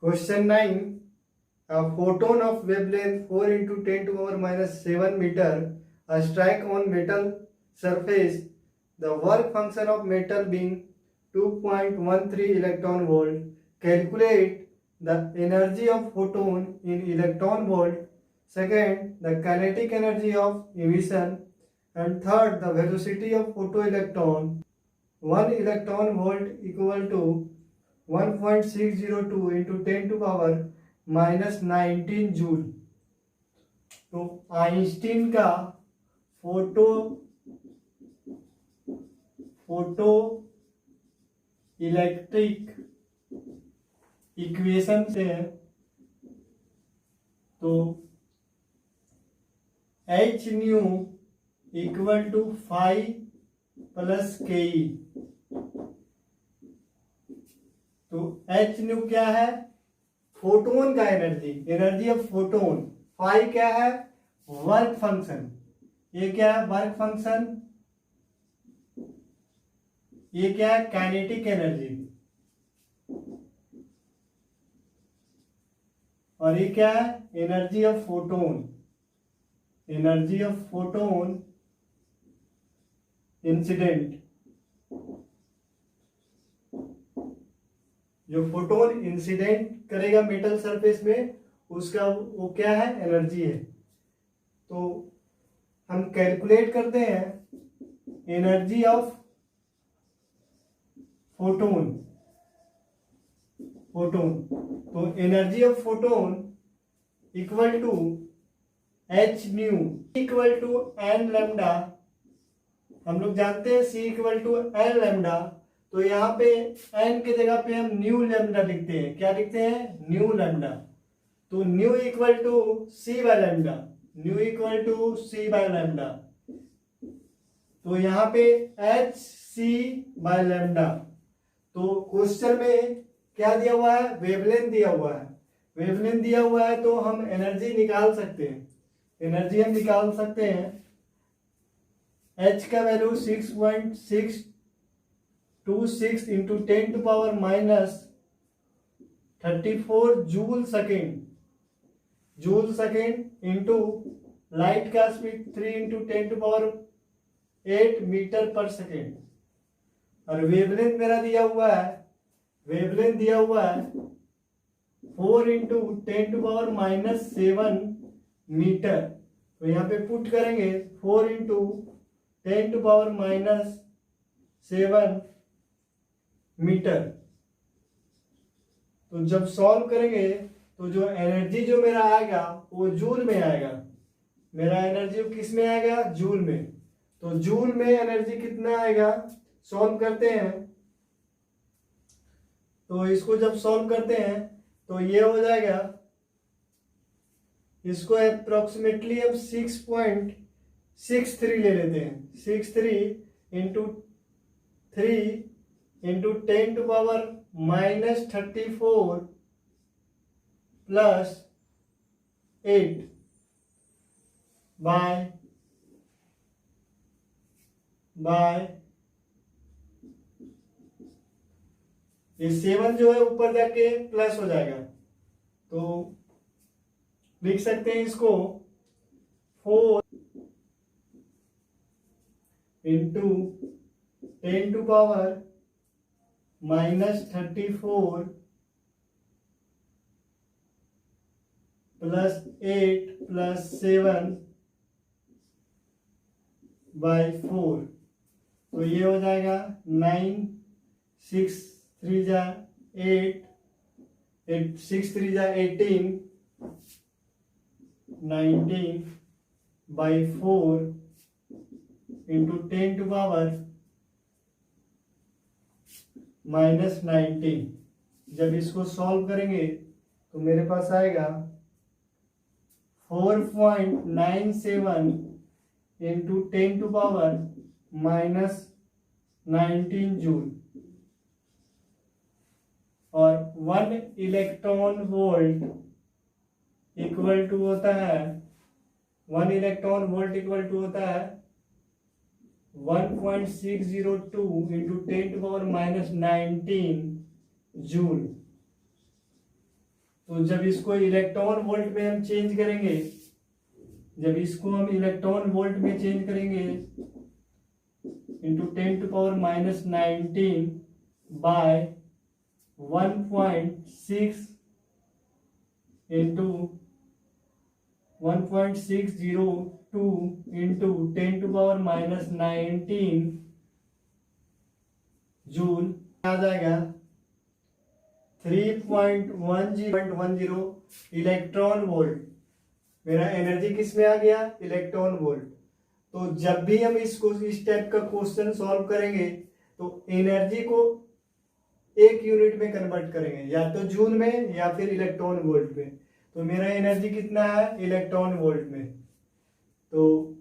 Question 9. A photon of wavelength 4 into 10 to power minus 7 meter a strike on metal surface. The work function of metal being 2.13 electron volt. Calculate the energy of photon in electron volt. Second, the kinetic energy of emission. And third, the velocity of photoelectron. 1 electron volt equal to 1.602 into 10 to power minus 19 joule. तो Einstein का photo electric equation से तो H nu equal to 5 plus K E. तो H new क्या है? Photon का energy of photon. Phi क्या है? Work function. ये क्या है? Work function. ये क्या है? Kinetic energy. और ये क्या है? Energy of photon. Energy of photon incident. जो फोटोन इंसिडेंट करेगा मेटल सरफेस में, उसका वो क्या है? एनर्जी है। तो हम कैलकुलेट करते हैं एनर्जी ऑफ फोटोन। तो energy of photon equal to H nu equal to n lambda. हम लोग जानते हैं c equal to n lambda. तो यहाँ पे n की जगह पे हम न्यू लेमडा लिखते हैं। क्या लिखते हैं? Nu lambda. तो nu equal to C by lambda. Nu equal to C by lambda. तो यहाँ पे एच सी बाय लेमडा। तो क्वेश्चन में क्या दिया हुआ है? वेवलेंथ दिया हुआ है। वेवलेंथ दिया हुआ है तो हम एनर्जी निकाल सकते हैं। एनर्जी हम निकाल सकते हैं। एच का value 6.626 into 10 to power minus 34 joule second into light का speed 3 into 10 to power 8 metre per second. और वेवलेंथ मेरा दिया हुआ है 4 into 10 to power minus 7 metre. तो यहाँ पे पुट करेंगे 4 into 10 to power minus 7 metre. तो जब सॉल्व करेंगे तो जो एनर्जी जो मेरा आएगा वो जूल में आएगा। मेरा एनर्जी किस में आएगा? जूल में। तो जूल में एनर्जी कितना आएगा? सॉल्व करते हैं। तो इसको जब सॉल्व करते हैं तो ये हो जाएगा, इसको अप्रोक्सीमेटली हम 6.63 ले लेते हैं। 63 into 3 into 10 to power minus 34 plus 8 by ये 7 जो है ऊपर जाके प्लस हो जाएगा। तो लिख सकते हैं इसको 4 into 10 to power minus 34 plus 8 plus 7 by 4। तो ये हो जाएगा 9 6 3 जा 8 6 3 जा 18 19 by 4 into 10 to power minus 19। जब इसको सॉल्व करेंगे तो मेरे पास आएगा 4.97 into 10 to power minus 19 joule. और 1 इलेक्ट्रॉन वोल्ट इक्वल टू होता है 1 इलेक्ट्रॉन वोल्ट इक्वल टू होता है 1.602 into 10 to power minus 19 joule. तो जब इसको इलेक्ट्रॉन वोल्ट में हम चेंज करेंगे, जब इसको हम इलेक्ट्रॉन वोल्ट में चेंज करेंगे into 10⁻⁻19 by 1.6 into 1.602 into 10⁻⁻19 joule आ जाएगा 3.10 इलेक्ट्रॉन वोल्ट। मेरा एनर्जी किस में आ गया? Electron volt. तो जब भी हम इसको इस टाइप का क्वेश्चन सॉल्व करेंगे तो एनर्जी को एक यूनिट में कन्वर्ट करेंगे, या तो जूल में या फिर इलेक्ट्रॉन वोल्ट में। तो मेरा एनर्जी कितना है? इलेक्ट्रॉन वोल्ट में। तो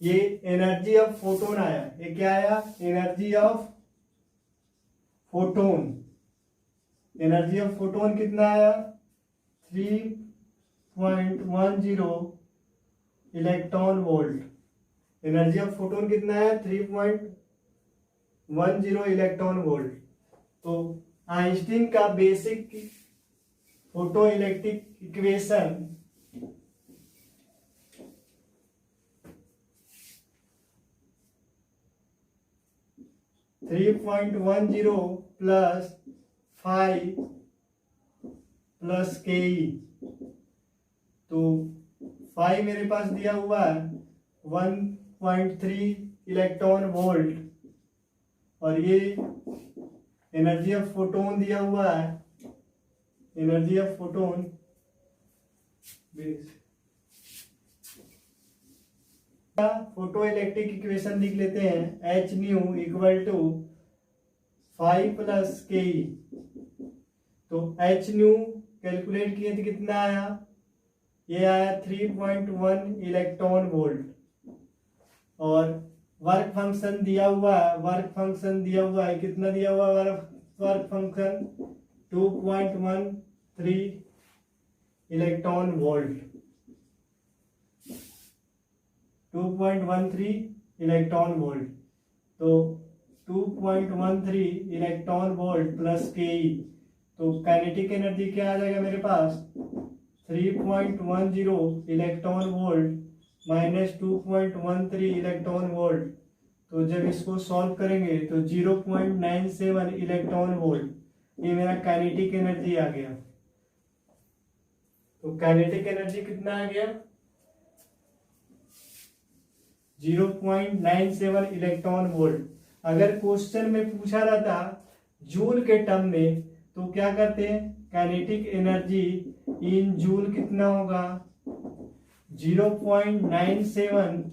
ये एनर्जी ऑफ फोटोन आया। ये क्या आया? Energy of photon. Energy of photon कितना आया? 3.10 electron volt. Energy of photon कितना है? 3.10 इलेक्ट्रॉन वोल्ट। तो आइंस्टीन का basic photo electric equation 3.10 plus 5 plus K. तो 5 मेरे पास दिया हुआ है 1.3 इलेक्ट्रॉन वोल्ट, और ये एनर्जी ऑफ फोटोन दिया हुआ है। Energy of photon photo electric equation लिख लेते हैं। H nu equal to 5 plus K. तो एच न्यू कैलकुलेट किए तो कितना आया? ये आया 3.1 इलेक्ट्रॉन वोल्ट। और वर्क फंक्शन दिया हुआ है, वर्क फंक्शन दिया हुआ है, कितना दिया हुआ है work function? 2.13 electron volt. 2.13 electron volt. तो 2.13 इलेक्ट्रॉन वोल्ट प्लस के। तो काइनेटिक एनर्जी क्या आ जाएगा मेरे पास? 3.10 electron volt minus 2.13 electron volt. तो जब इसको सॉल्व करेंगे तो 0.97 इलेक्ट्रॉन वोल्ट, ये मेरा काइनेटिक एनर्जी आ गया। तो काइनेटिक एनर्जी कितना आ गया? 0.97 इलेक्ट्रॉन वोल्ट। अगर क्वेश्चन में पूछा रहता जूल के टर्म में तो क्या करते हैं? काइनेटिक एनर्जी इन जूल कितना होगा? 0.97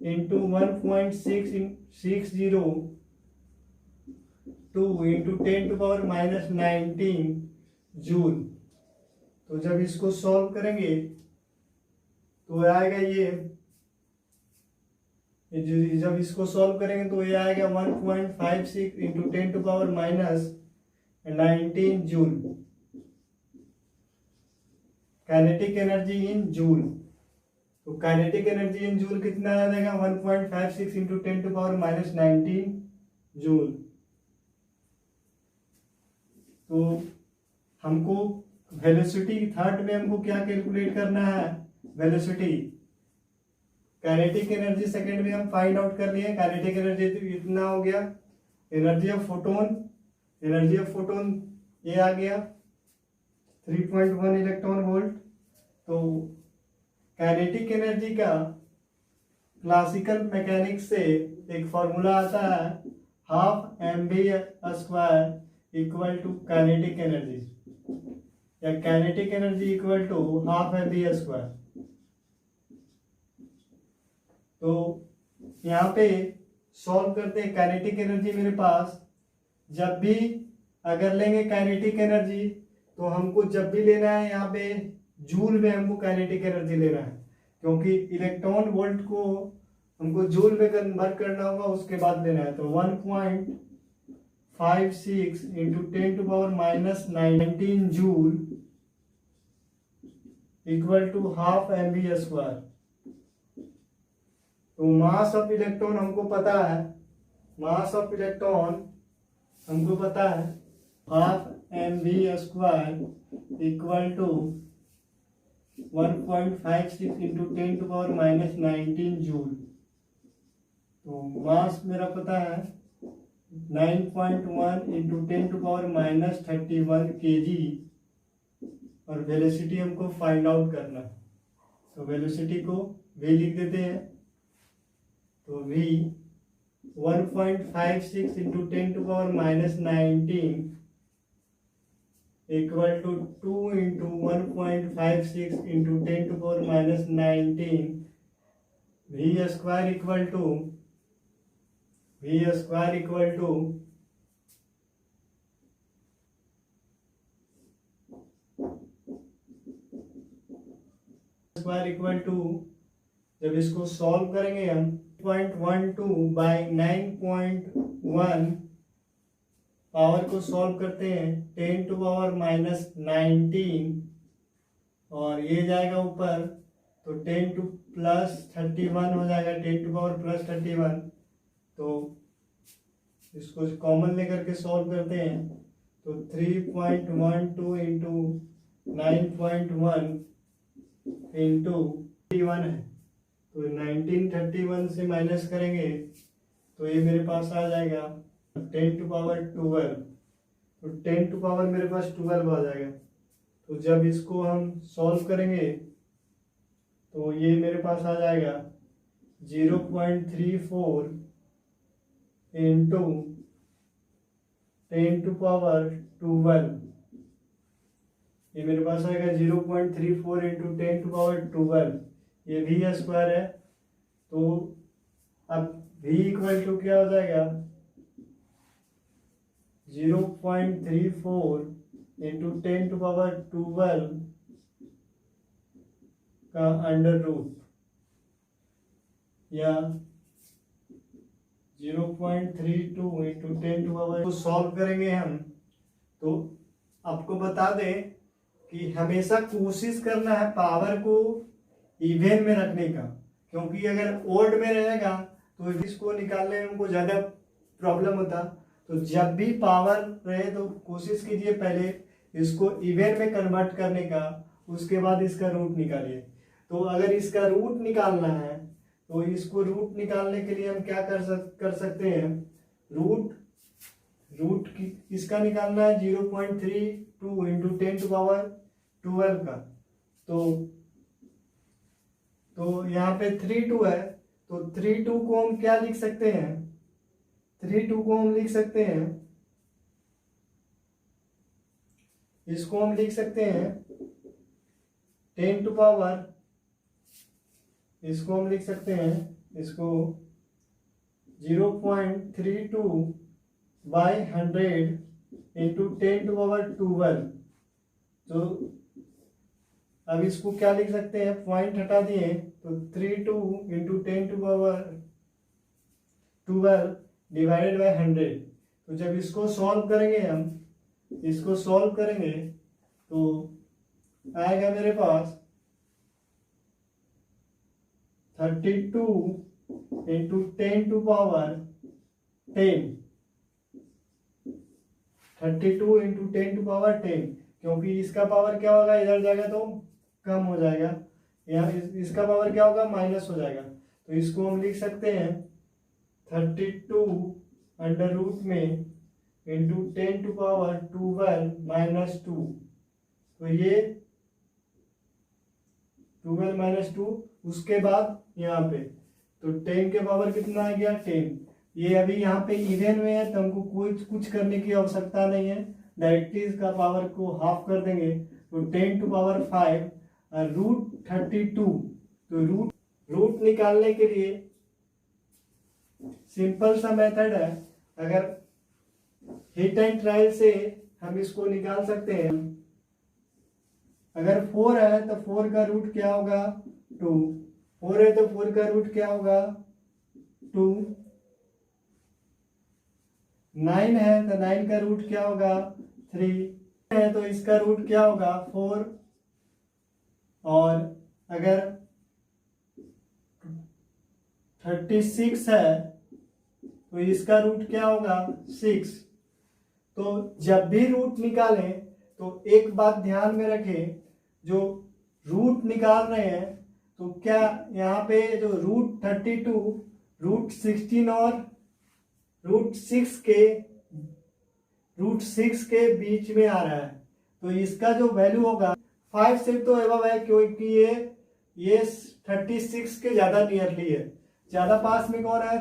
इंटू 1.602 इंटू 10⁻⁻19 जूल। तो जब इसको सॉल्व करेंगे तो आएगा ये, जब इसको सॉल्व करेंगे तो ये आएगा 1.56 into 10⁻⁻19 joule. Kinetic energy in joule. तो काइनेटिक एनर्जी इन जूल कितना आ जाएगा? 1.56 इंटू 10⁻⁻19 जूल। तो हमको वेलोसिटी थर्ड में हमको क्या कैलकुलेट करना है? वेलोसिटी। काइनेटिक एनर्जी सेकंड में हम फाइंड आउट कर लिए। काइनेटिक एनर्जी तो इतना हो गया। Energy of photon, energy of photon ये आ गया 3.1 इलेक्ट्रॉन वोल्ट। तो काइनेटिक एनर्जी का क्लासिकल मैकेनिक्स से एक फॉर्मूला आता है, half mv² equal to kinetic energy, या kinetic energy equal to half mv²। तो यहाँ पे सॉल्व करते हैं। काइनेटिक एनर्जी मेरे पास जब भी अगर लेंगे काइनेटिक एनर्जी तो हमको जब भी लेना है यहाँ पे जूल में हमको काइनेटिक एनर्जी लेना है, क्योंकि इलेक्ट्रॉन वोल्ट को हमको जूल में कन्वर्ट करना होगा, उसके बाद लेना है। तो 1.56 into 10⁻⁻19 joule equal to half mv²। तो मास ऑफ इलेक्ट्रॉन हमको पता है, मास ऑफ इलेक्ट्रॉन हमको पता है half mv² equal to 1.56 into 10⁻⁻19 joule. तो मास मेरा पता है 9.1 इंटू 10⁻31 kg और वेलोसिटी हमको फाइंड आउट करना है। तो वेलोसिटी को v लिख देते हैं। तो v 1.56 into 10⁻19 equal to 2 into 1.56 into 10⁻19 v² equal to जब इसको सॉल्व करेंगे हम 0.12 बाई 9.1 पावर को सॉल्व करते हैं 10⁻⁻19 और ये जाएगा ऊपर तो 10⁻+31 हो जाएगा 10⁻+31। तो इसको कॉमन लेकर के सॉल्व करते हैं तो 3.12 इंटू 9.1 इंटू 31 है। तो 1931 से माइनस करेंगे तो ये मेरे पास आ जाएगा 10⁻12। तो 10 मेरे पास 12 आ जाएगा। तो जब इसको हम सॉल्व करेंगे तो ये मेरे पास आ जाएगा 0.34 इंटू 10⁻12। ये मेरे पास आएगा 0.34 इंटू 10⁻12। ये v² है। तो अब v इक्वल टू क्या हो जाएगा 0.34 इंटू 10⁻12 का अंडर रूट या 0.32 इंटू 10⁻। तो सॉल्व करेंगे हम। तो आपको बता दें कि हमेशा कोशिश करना है पावर को इवन में रखने का, क्योंकि अगर ओड में रहेगा तो इसको निकालने में हमको ज़्यादा प्रॉब्लम होता। तो जब भी पावर रहे तो कोशिश कीजिए पहले इसको इवन में कन्वर्ट करने का, उसके बाद इसका रूट निकालिए। तो अगर इसका रूट निकालना है तो इसको रूट निकालने के लिए हम क्या कर सकते हैं, रूट की इसका निकालना है 0.32 इंटू 10⁻12 का। तो यहाँ पे 32 है। तो 32 को हम क्या लिख सकते हैं, 32 को हम लिख सकते हैं, इसको हम लिख सकते हैं 10⁻, इसको हम लिख सकते हैं इसको 0.32 बाई 100 इंटू 10⁻12। तो अब इसको क्या लिख सकते हैं, पॉइंट हटा दिए तो 32 इंटू 10⁻12 डिवाइडेड बाई 100। तो जब इसको सॉल्व करेंगे हम, इसको सॉल्व करेंगे तो आएगा मेरे पास 32 इंटू 10⁻10, 32 इंटू 10⁻10, क्योंकि इसका पावर क्या होगा, इधर जाएगा तो कम हो जाएगा, यहाँ इसका पावर क्या होगा, माइनस हो जाएगा। तो इसको हम लिख सकते हैं 32 अंडर रूट में इंटू 10⁻12 माइनस 2। तो ये 12 माइनस 2, उसके बाद यहाँ पे तो 10 के पावर कितना आ गया, 10। ये अभी यहाँ पे इवन में है तो हमको कुछ करने की आवश्यकता नहीं है, डायरेक्टली इसका पावर को हाफ कर देंगे तो 10⁵ √32। तो रूट निकालने के लिए सिंपल सा मेथड है, अगर हिट एंड ट्रायल से हम इसको निकाल सकते हैं। अगर 4 है तो 4 का रूट क्या होगा, 2। 4 है तो 4 का रूट क्या होगा, 2। 9 है तो 9 का रूट क्या होगा, 3 है तो इसका रूट क्या होगा, 4। और अगर 36 है तो इसका रूट क्या होगा, 6। तो जब भी रूट निकालें तो एक बात ध्यान में रखें, जो रूट निकाल रहे हैं तो क्या यहाँ पे जो √32 √16 और √6 के बीच में आ रहा है, तो इसका जो वैल्यू होगा 5 से तो एबव है, क्योंकि ये 36 के ज्यादा नियरली है। ज्यादा पास में कौन है?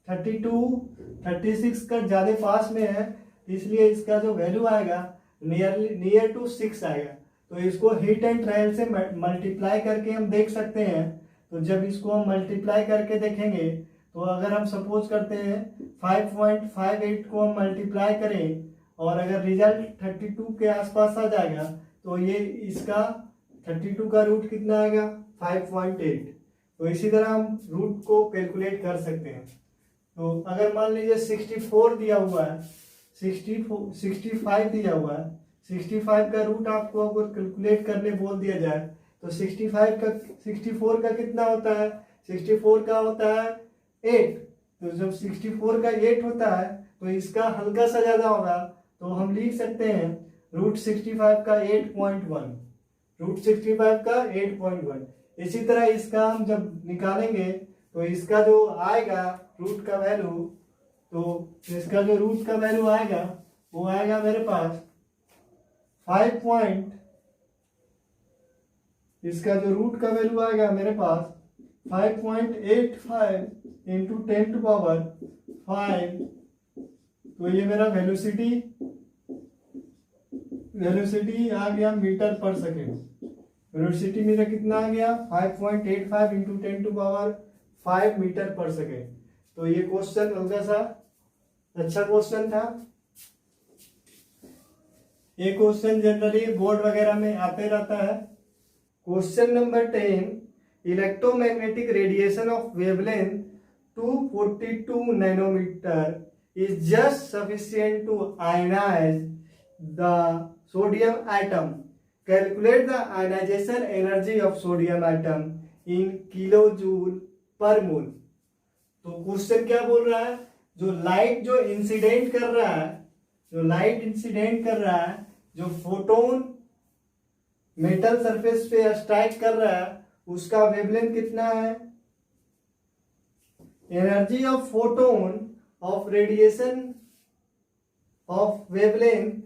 36 का ज्यादा पास में है, इसलिए इसका जो वैल्यू आएगा नियर टू 6 आएगा। तो इसको हीट एंड ट्रायल से मल्टीप्लाई करके हम देख सकते हैं। तो जब इसको हम मल्टीप्लाई करके देखेंगे, तो अगर हम सपोज करते हैं 5.58 को हम मल्टीप्लाई करें और अगर रिजल्ट 32 के आसपास आ जाएगा, तो ये इसका 32 का रूट कितना आएगा? 5.8। तो इसी तरह हम रूट को कैलकुलेट कर सकते हैं। तो अगर मान लीजिए 64 दिया हुआ है, 65 दिया हुआ है, 65 का रूट आपको अगर कैलकुलेट करने बोल दिया जाए तो 64 का कितना होता है? 64 का होता है 8। तो जब 64 का 8 होता है तो इसका हल्का सा ज्यादा होगा, तो हम लिख सकते हैं √65 का 8.1, √65 का 8.1। इसी तरह इसका हम जब निकालेंगे तो इसका जो आएगा रूट का वैल्यू, तो इसका जो रूट का वैल्यू आएगा वो आएगा मेरे पास इसका जो रूट का वैल्यू आएगा मेरे पास 5.85 इंटू 10⁵। तो ये मेरा वेलोसिटी आ गया मीटर पर सेकेंड। वेलोसिटी मेरा कितना आ गया? 5.85 इंटू 10⁵ मीटर पर सेकेंड। तो ये क्वेश्चन हल्का सा अच्छा क्वेश्चन था। ये क्वेश्चन जनरली बोर्ड वगैरह में आते रहता है। Question number 10, electromagnetic radiation of wavelength 242 nanometre is just sufficient to ionize the sodium atom. Calculate the ionization energy of sodium atom in kilojoule per mole. तो क्वेश्चन क्या बोल रहा है? जो लाइट जो इंसिडेंट कर रहा है, जो फोटोन मेटल सरफेस पे स्ट्राइक कर रहा है, उसका वेवलेंथ कितना है? Energy of photon of radiation of wavelength,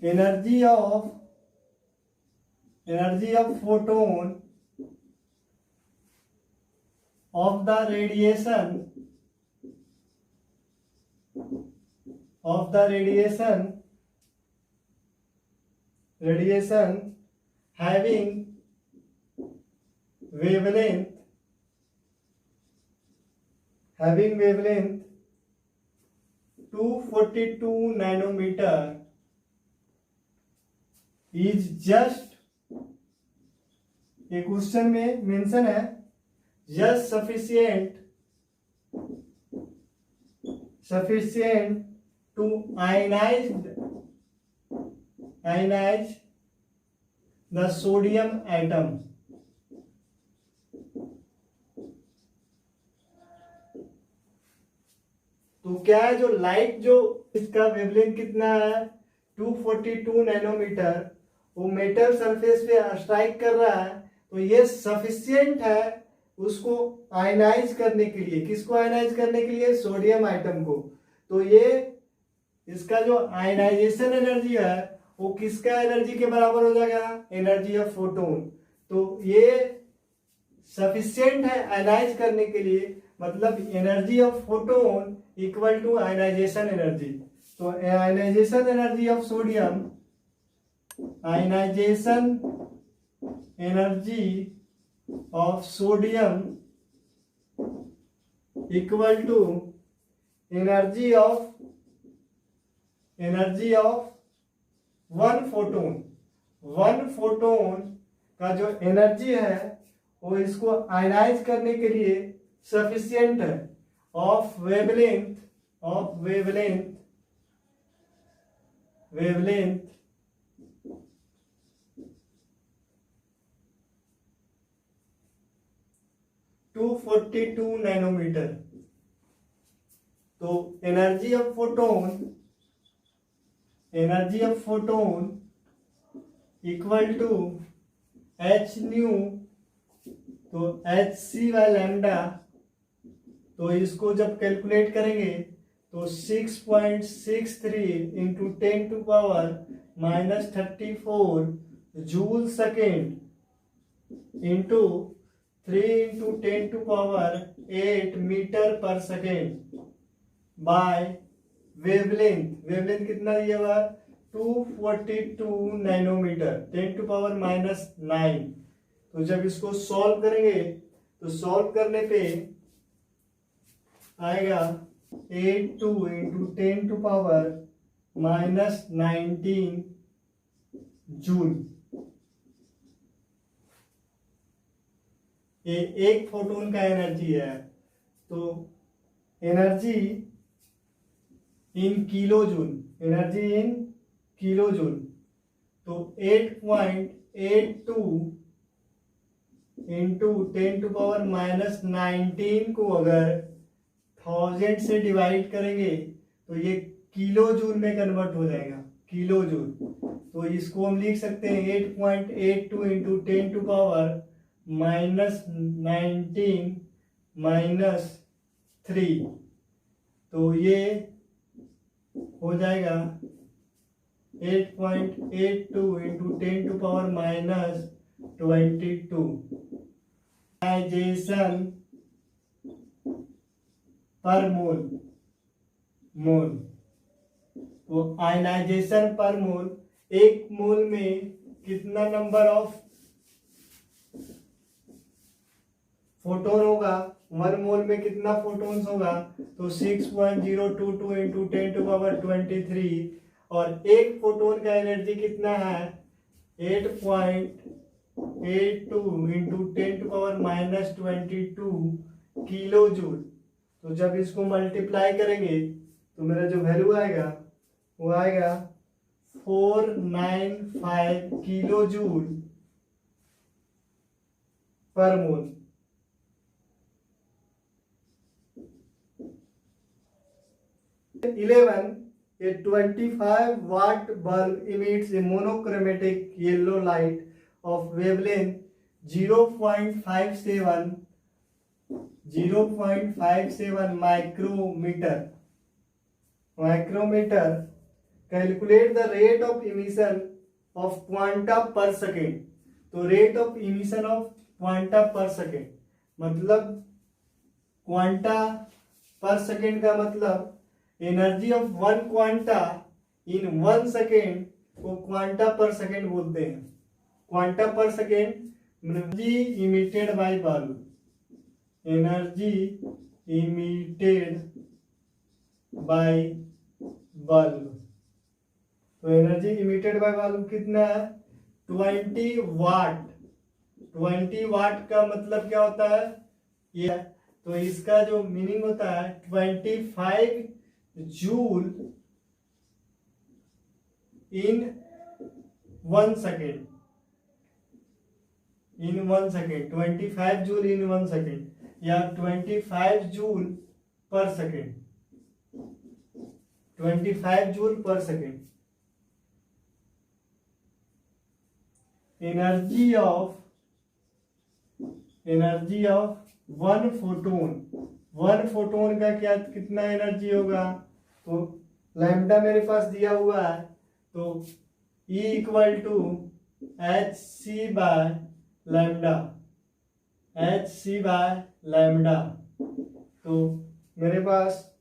energy of photon of the radiation having wavelength 242 nanometre is just, ये क्वेश्चन में मेंशन है, just sufficient to ionize the sodium atom. तो क्या है, जो लाइट जो इसका वेवलेंथ कितना है 242 नैनोमीटर, वो मेटल सरफेस पे स्ट्राइक कर रहा है, तो ये सफिशिएंट है उसको आयनाइज करने के लिए। किसको आयनाइज करने के लिए? सोडियम आइटम को। तो ये इसका जो आयनाइजेशन एनर्जी है वो किसका एनर्जी के बराबर हो जाएगा? Energy of photon. तो ये सफिशिएंट है आयनाइज करने के लिए, मतलब energy of photon equal to ionization energy. तो ionization energy of sodium, equal to energy of one photon का जो एनर्जी है वो इसको आयनाइज करने के लिए सफिशिएंट है, ऑफ वेवलेंथ 242 नैनोमीटर। तो energy of photon energy of photon equal to H nu, तो एच सी बाय लैम्डा, तो इसको जब कैलकुलेट करेंगे तो 6.63 into 10⁻⁻34 joule second into 3 into 10⁸ metre per second by wavelength कितना दिया हुआ, 242 नैनोमीटर 10⁻⁹। तो जब इसको सॉल्व करेंगे तो सॉल्व करने पे आएगा 82 इंटू 10⁻⁻19 जूल। ये एक फोटोन का एनर्जी है। तो energy in kilo joule, energy in kilo joule, तो 8.82 इंटू 10⁻⁻19 को अगर 1000 से डिवाइड करेंगे तो ये किलो जूल में कन्वर्ट हो जाएगा, किलो जूल। तो इसको हम लिख सकते हैं 8.82 इंटू 10⁻⁻19 तो ये हो जाएगा 8.82 इंटू 10⁻22 आयनाइजेशन पर मोल। तो आयनाइजेशन पर मोल, एक मोल में कितना नंबर ऑफ फोटोन होगा, 1 मोल में कितना फोटोन्स होगा, तो 6.022 इंटू 10⁻23, और एक फोटोन का एनर्जी कितना है 8.82 इंटू 10⁻⁻22 किलो जूल। तो जब इसको मल्टीप्लाई करेंगे तो मेरा जो वैल्यू आएगा वो आएगा 495 किलो जूल पर मोल। 11 a 25-watt bulb emits a monochromatic yellow light of wavelength 0.57 micrometer. Calculate the rate of emission of quanta per second. तो rate of emission of quanta per second, मतलब क्वांटा पर सेकेंड का मतलब energy of 1 quanta in 1 second को quanta per second बोलते हैं। Quanta per second energy emitted by bulb, energy emitted by bulb. तो energy emitted by bulb कितना है 20 वाट। 20 वाट का मतलब क्या होता है ये, तो इसका जो मीनिंग होता है 25 जूल इन 1 सेकेंड, इन 1 सेकेंड 25 जूल इन 1 सेकेंड, या 25 joule per second, 25 joule per second. Energy of 1 photon का क्या कितना एनर्जी होगा, तो लैम्डा मेरे पास दिया हुआ है, तो E equal to HC by lambda. तो मेरे पास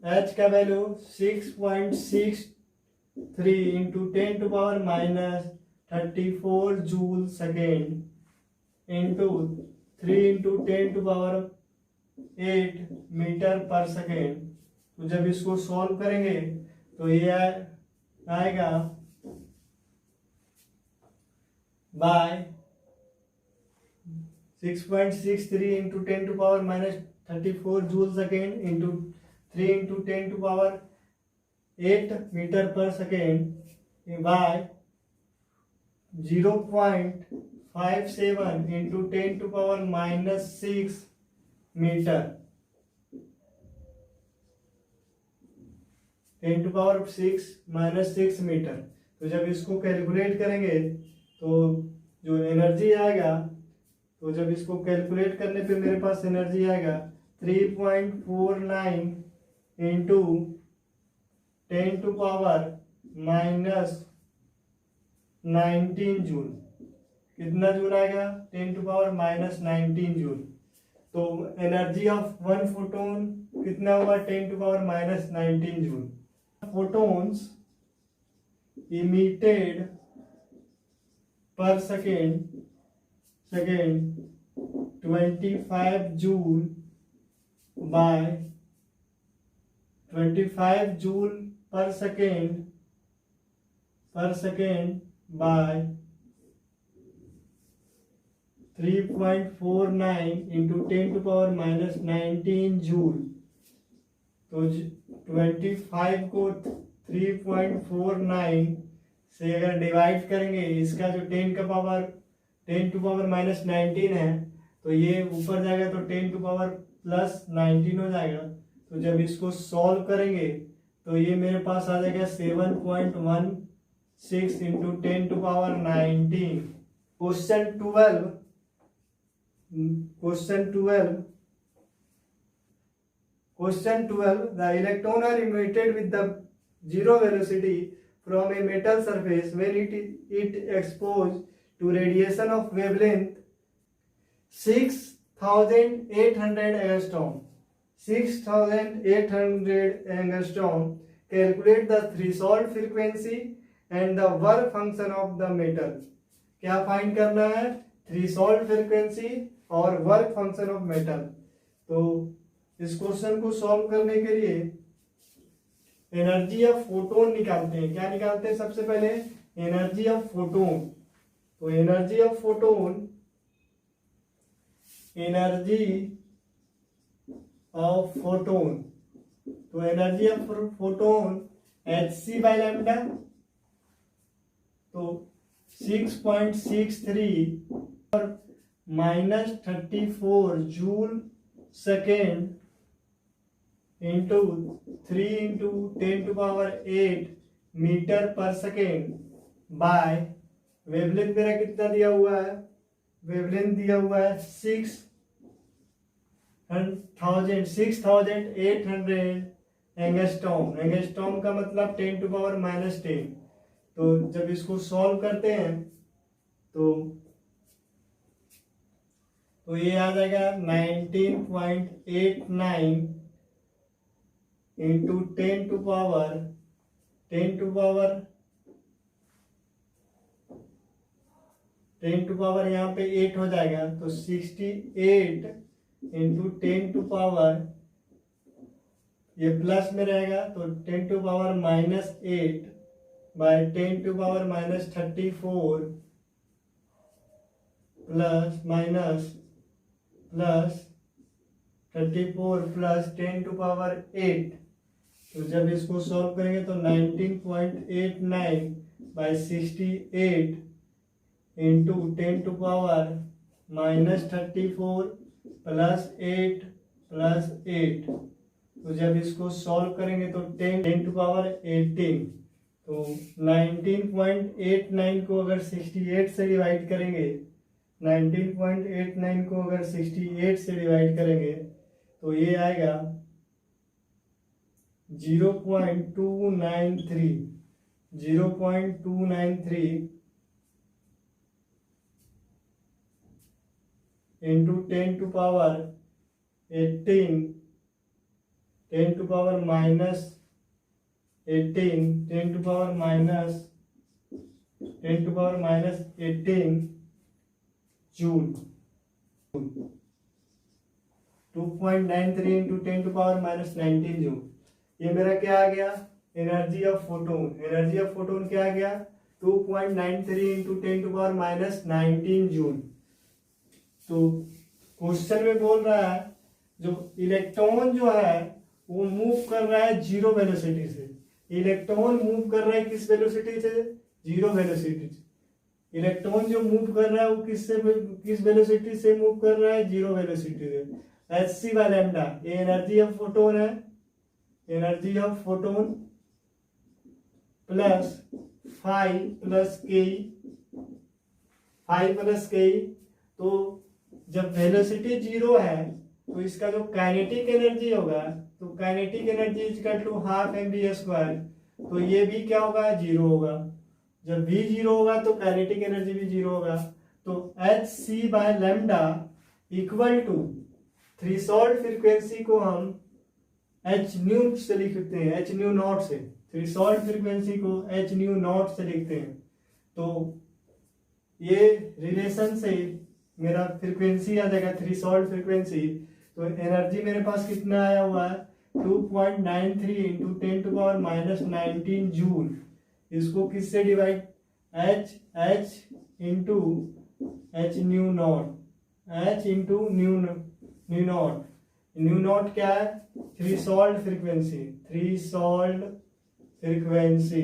H का value 6.63 into 10⁻⁻34 joule second into 3 into 10⁸ metre per second. तो जब इसको सॉल्व करेंगे तो ये आएगा by 6.63 into 10⁻⁻34 joule second into 3 into 10⁸ metre per second by 0.57 into 10⁻⁻6 metre. 10⁻6 -6 metre. तो जब इसको कैलकुलेट करेंगे तो जो एनर्जी आएगा, तो जब इसको कैलकुलेट करने पे मेरे पास एनर्जी आएगा 3.49 इंटू 10⁻⁻19 जूल। कितना जूल आएगा? 10⁻⁻19 जूल। तो एनर्जी ऑफ वन फोटोन कितना हुआ? 10⁻⁻19 joule. Photons emitted per second 25 joule by 25 joule per second by 3.49 into 10⁻⁻19 joule. तो 25 को 3.49 से अगर डिवाइड करेंगे, इसका जो 10⁻⁻19 है, तो ये ऊपर जाएगा तो 10⁻+19 हो जाएगा। तो जब इसको सॉल्व करेंगे तो ये मेरे पास आ जाएगा 7.16 into 10⁻19। Question 12, the electron are emitted with the zero velocity from a metal surface when it exposed to radiation of wavelength 6800 angstrom. 6800 angstrom. Calculate the threshold frequency and the work function of the metal. क्या find करना है? Threshold frequency और work function of metal. तो इस question को solve करने के लिए एनर्जी ऑफ फोटोन निकालते हैं। क्या निकालते हैं? सबसे पहले एनर्जी ऑफ फोटोन। तो एनर्जी ऑफ फोटोन तो energy of photon hc by lambda, तो 6.63 और -34 joule second into 3 into 10⁸ metre per second by wavelength मेरा कितना दिया हुआ है? वेवलेंथ दिया हुआ है 6800 एंगस्ट्रॉम। एंगस्ट्रॉम का मतलब 10⁻⁻10। तो जब इसको सॉल्व करते हैं तो ये आ जाएगा 19.89 इंटू 10⁻, यहाँ पे 8 हो जाएगा, तो 68 इंटू 10⁻, ये प्लस में रहेगा तो 10⁻⁻8 बाय 10⁻⁻34 प्लस 34 प्लस 10⁸। तो जब इसको सॉल्व करेंगे तो 19.89 बाय 68 इंटू 10⁻⁻34 प्लस 8 प्लस 8। तो जब इसको सॉल्व करेंगे तो 10⁻18। तो 19.89 को अगर 68 से डिवाइड करेंगे, 19.89 को अगर 68 से डिवाइड करेंगे तो ये आएगा 0.293 इंटू 10⁻18 10⁻18 जूल। 2.93 into 10⁻19 joule. ये मेरा क्या आ गया? Energy of photon. Energy of photon क्या आ गया? 2.93 इंटू 10⁻19 जूल। तो क्वेश्चन में बोल रहा है जो इलेक्ट्रॉन जो है वो मूव कर रहा है जीरो वेलोसिटी से। इलेक्ट्रॉन मूव कर रहा है किस वेलोसिटी से? जीरो वेलोसिटी से। इलेक्ट्रॉन जो मूव कर रहा है वो किस वेलोसिटी से मूव कर रहा है? जीरो वेलोसिटी से। hc बाय लैम्डा, ये एनर्जी ऑफ फोटोन है। Energy of photon plus five plus के, फाइव प्लस के। तो जब वेलोसिटी जीरो है तो इसका जो काइनेटिक एनर्जी होगा, तो kinetic energy equal to half m v square. तो ये भी क्या होगा, जीरो होगा। जब v जीरो होगा तो काइनेटिक एनर्जी भी जीरो होगा। तो h c by lambda equal to threshold frequency को हम एच न्यू से लिखते हैं, एच न्यू नॉट से। थ्रेशोल्ड फ्रीक्वेंसी को एच न्यू नॉट से लिखते हैं। तो ये रिलेशन से मेरा फ्रीक्वेंसी आ जाएगा, थ्रेशोल्ड फ्रीक्वेंसी। तो एनर्जी मेरे पास कितना आया हुआ है, 2.93 इंटू 10⁻⁻19 जूल। इसको किससे divide, H into H nu naught, H into nu naught. Nu naught क्या है, threshold frequency, threshold frequency.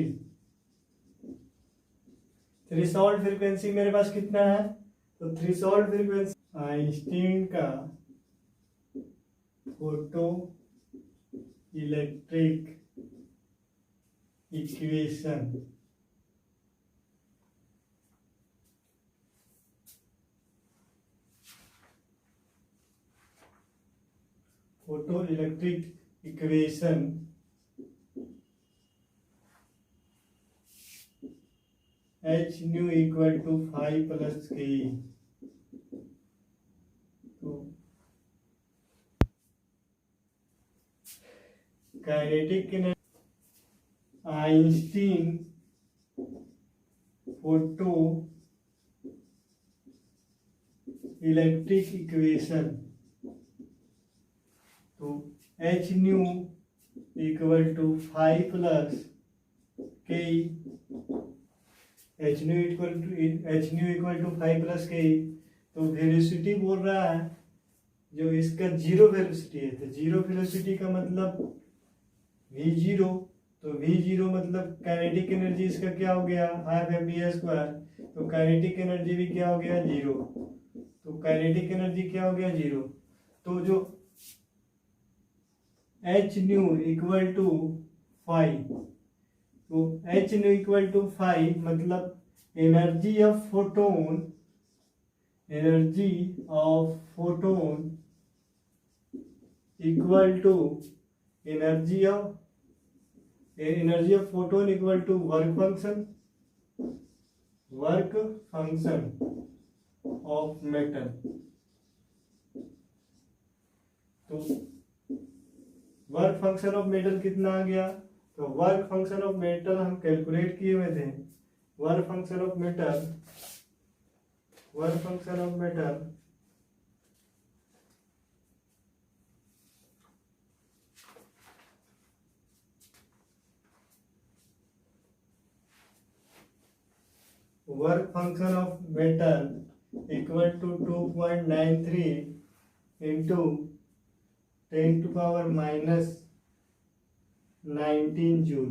Threshold frequency मेरे पास कितना है, तो थ्रेशोल्ड फ्रीक्वेंसी आइंस्टीन का photo electric equation, photo electric equation H nu equal to 5 plus K. तो kinetic energy Einstein photo electric equation, तो H nu equal to 5 plus K, H nu equal to 5 plus K. तो velocity बोल रहा है जो इसका zero velocity है, तो जीरो वेलोसिटी का मतलब v जीरो। तो v जीरो मतलब काइनेटिक एनर्जी इसका क्या हो गया, हाफ एम बी स्क्वायर। तो काइनेटिक एनर्जी भी क्या हो गया, जीरो। तो काइनेटिक एनर्जी क्या हो गया, जीरो। तो जो एच न्यू इक्वल टू 5, तो एच न्यू इक्वल टू 5 मतलब energy of photon, energy of photon equal to energy of photon equal to work function of metal. तो वर्क फंक्शन ऑफ मेटल कितना आ गया, तो वर्क फंक्शन ऑफ मेटल हम calculate किए हुए थे। Work function of metal work function of metal equal to 2.93 into 10⁻⁻19 joule.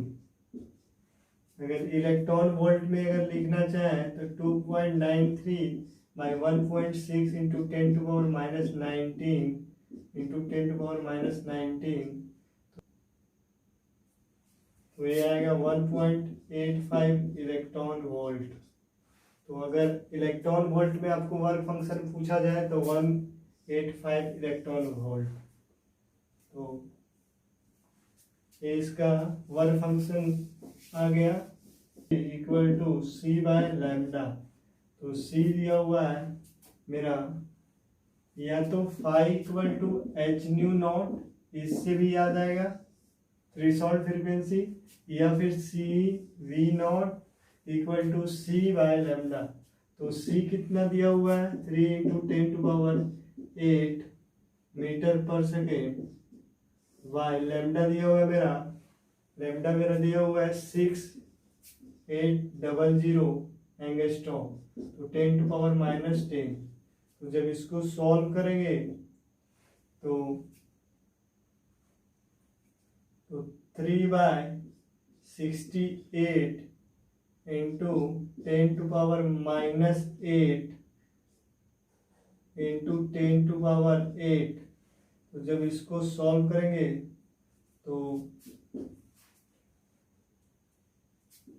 अगर इलेक्ट्रॉन वोल्ट में अगर लिखना चाहें तो 2.93 बाई 1.6 इंटू 10⁻⁻19 इंटू 10⁻⁻19, तो ये आएगा 1.85 इलेक्ट्रॉन वोल्ट। तो अगर इलेक्ट्रॉन वोल्ट में आपको वर्क फंक्शन पूछा जाए तो 185 इलेक्ट्रॉन वोल्ट। तो ये इसका वर्क फंक्शन आ गया equal to C by lambda. तो सी दिया हुआ है मेरा, या तो phi equal to H nu naught, इससे भी याद आएगा थ्रेशोल्ड फ्रीक्वेंसी, या फिर C V naught equal to C by lambda. तो सी कितना दिया हुआ है, 3 into 10⁸ metre per second, by lambda दिया हुआ है मेरा, लैम्डा मेरा दिया हुआ है 6800 एंगस्ट्रॉम। तो 10⁻⁻10। तो जब इसको सॉल्व करेंगे तो 3/68 इंटू 10⁻⁸ इंटू 10⁸। तो जब इसको सॉल्व करेंगे तो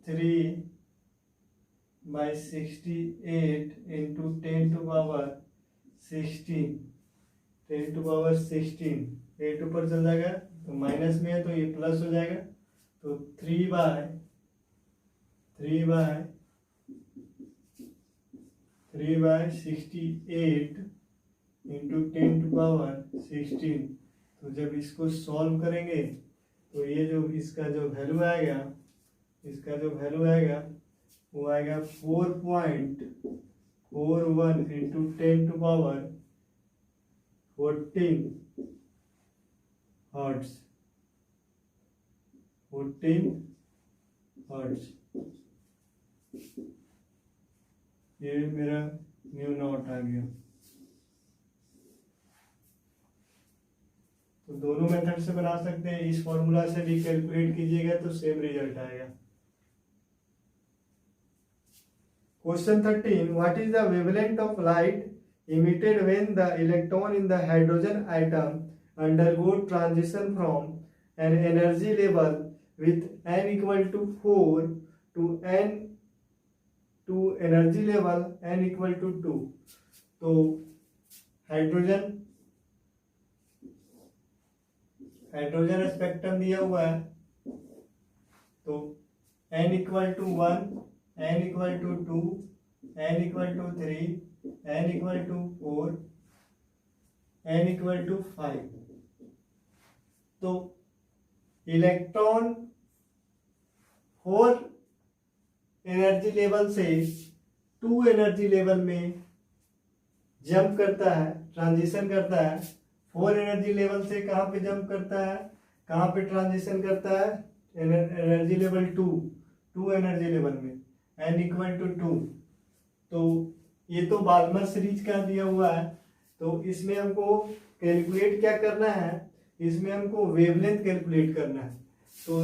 3/68 इंटू 10⁻16, 10⁻16, 8 ऊपर चल जाएगा तो माइनस में है तो ये प्लस हो जाएगा, तो 3/68 इंटू 10⁻16। तो जब इसको सॉल्व करेंगे तो ये जो इसका जो वैल्यू आएगा, वो आएगा 4.41 इंटू 10⁻14 हर्ट्ज, 14 हर्ट्ज। ये मेरा न्यू नॉट आ गया। तो दोनों मेथड से बना सकते हैं, इस फॉर्मूला से भी कैलकुलेट कीजिएगा तो सेम रिजल्ट आएगा। Question 13. What is the wavelength of light emitted when the electron in the hydrogen atom undergo transition from an energy level with n equal to 4 to energy level n equal to 2? तो hydrogen spectrum दिया हुआ है, तो n equal to 1, n equal to 2, n equal to 3, n equal to 4, n equal to 5। तो electron 4 energy level से 2 energy level में jump करता है, ट्रांजिशन करता है। 4 एनर्जी लेवल से कहाँ पे जंप करता है, कहाँ पे ट्रांजिशन करता है? एनर्जी लेवल 2 एनर्जी लेवल में, n इक्वल टू 2। तो ये तो बाल्मर सीरीज का दिया हुआ है, तो इसमें हमको कैलकुलेट क्या करना है, इसमें हमको वेवलेंथ कैलकुलेट करना है। तो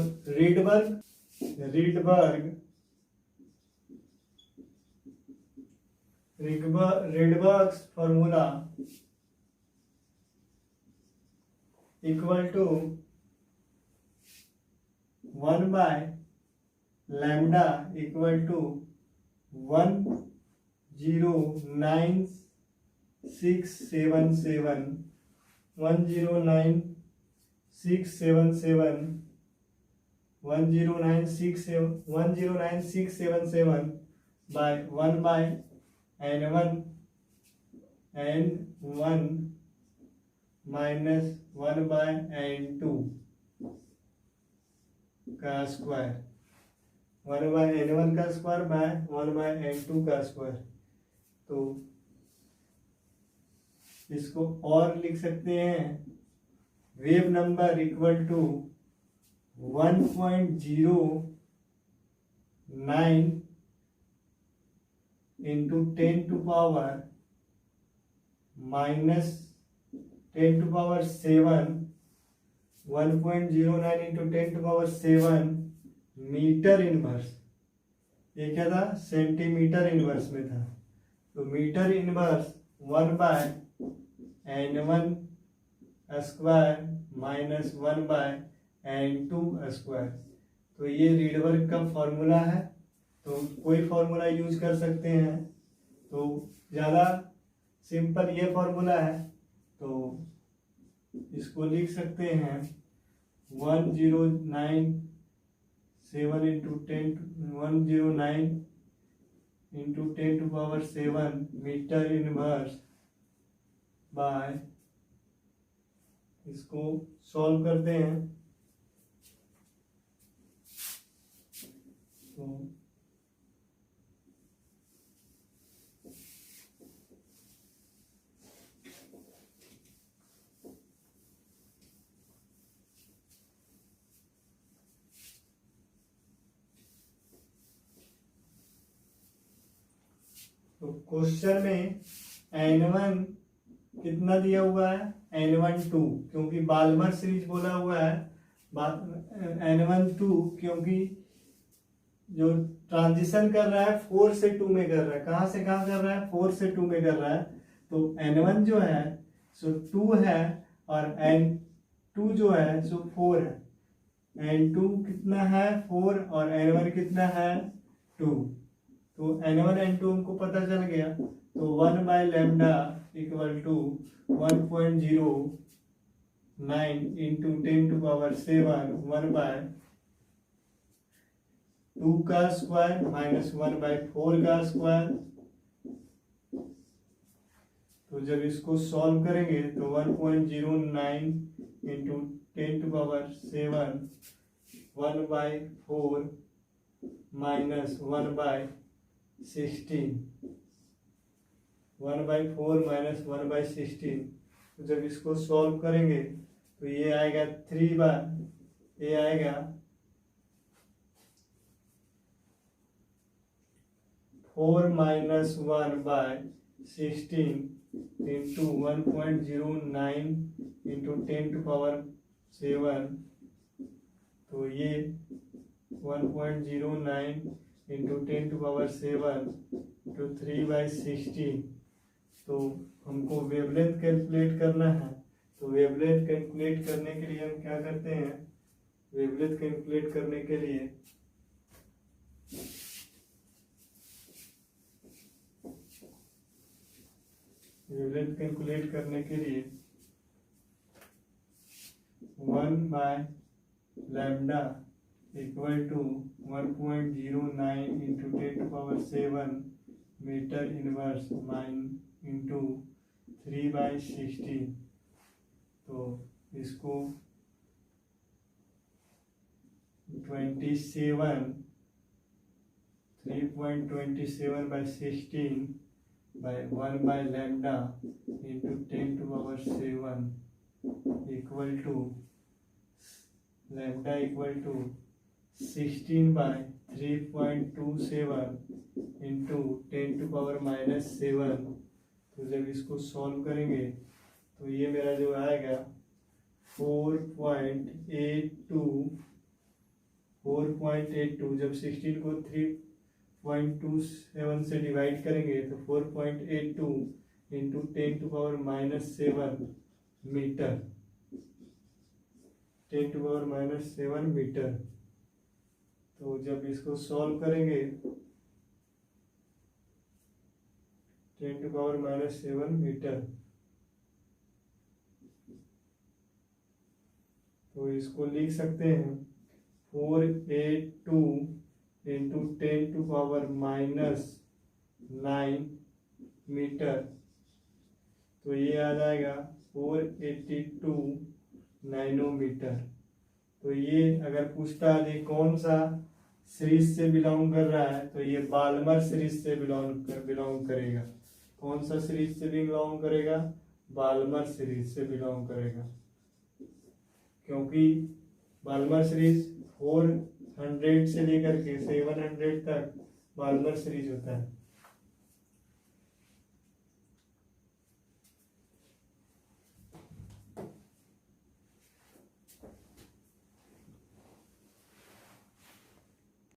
Rydberg's formula equal to 1/λ equal to 109,677 by 1/n1 minus 1/n2 का स्क्वायर, 1/n1 का स्क्वायर बाय 1/n2 का स्क्वायर। तो इसको और लिख सकते हैं, wave number equal to 1.09 into 10 to power minus 10 to power 7, 1.09 into 10 to power 7 metre inverse. ये क्या था? सेंटीमीटर इनवर्स में था। तो metre inverse 1/n1 square minus 1/n2 square. तो ये रीडबर्ग का फॉर्मूला है, तो कोई फॉर्मूला यूज कर सकते हैं। तो ज़्यादा सिंपल ये फॉर्मूला है, तो इसको लिख सकते हैं 109 into 10 to power 7 metre inverse by, इसको सॉल्व करते हैं तो क्वेश्चन में n1 कितना दिया हुआ है, n1 2, क्योंकि बाल्मर सीरीज बोला हुआ है। n1 2 क्योंकि जो ट्रांजिशन कर रहा है 4 से 2 में कर रहा है। कहाँ से कहाँ कर रहा है? 4 से 2 में कर रहा है। तो n1 जो है सो 2 है और n2 जो है सो 4 है। N2 कितना है 4 और N1 कितना है 2। तो N1 N2 हमको पता चल गया, तो 1 by lambda equal to 1.09 into 10 to power 7 1 by 2 का स्क्वायर माइनस 1 बाय 4 का स्क्वायर। तो जब इसको सॉल्व करेंगे तो 1.09 into 10 to power 7 1 by 4 minus 1 by 16, 1 by 4 minus 1 by 16। तो जब इसको सॉल्व करेंगे तो ये आएगा 3 बाय, ये आएगा 4 minus 1 by 16 into 1.09 into 10 to power 7। तो ये 1.09 into 10 to power 7 into 3 by 16। तो हमको वेवलेंथ कैलकुलेट करना है। तो वेवलेंथ कैलकुलेट करने के लिए हम क्या करते हैं, वेवलेंथ कैलकुलेट करने के लिए वेवलेंथ कैलकुलेट करने के लिए 1 by lambda equal to 1.09 into 10 to power 7 metre inverse mine into 3 by 16। तो इसको 3.27 by 16 by 1 by lambda into 10 to power 7 equal to lambda equal to 16 by 3.27 into 10 to power minus 7। तो जब इसको solve करेंगे तो ये मेरा जो आएगा 4.82 जब 16 को 3.27 से डिवाइड करेंगे तो 4.82 into 10 to power minus 7 metre, 10 to power minus 7 metre. तो जब इसको सॉल्व करेंगे 10 टू पावर माइनस 7 मीटर। तो इसको लिख सकते हैं 482 into 10 to power minus 9 metre. तो ये आ जाएगा 482 नैनोमीटर। तो ये अगर पूछता है कौन सा सीरीज से बिलोंग कर रहा है, तो ये बाल्मर सीरीज से बिलोंग करेगा। कौन सा सीरीज से बिलोंग करेगा, बाल्मर सीरीज से बिलोंग करेगा, क्योंकि बाल्मर सीरीज 400 से लेकर के 700 तक बाल्मर सीरीज होता है।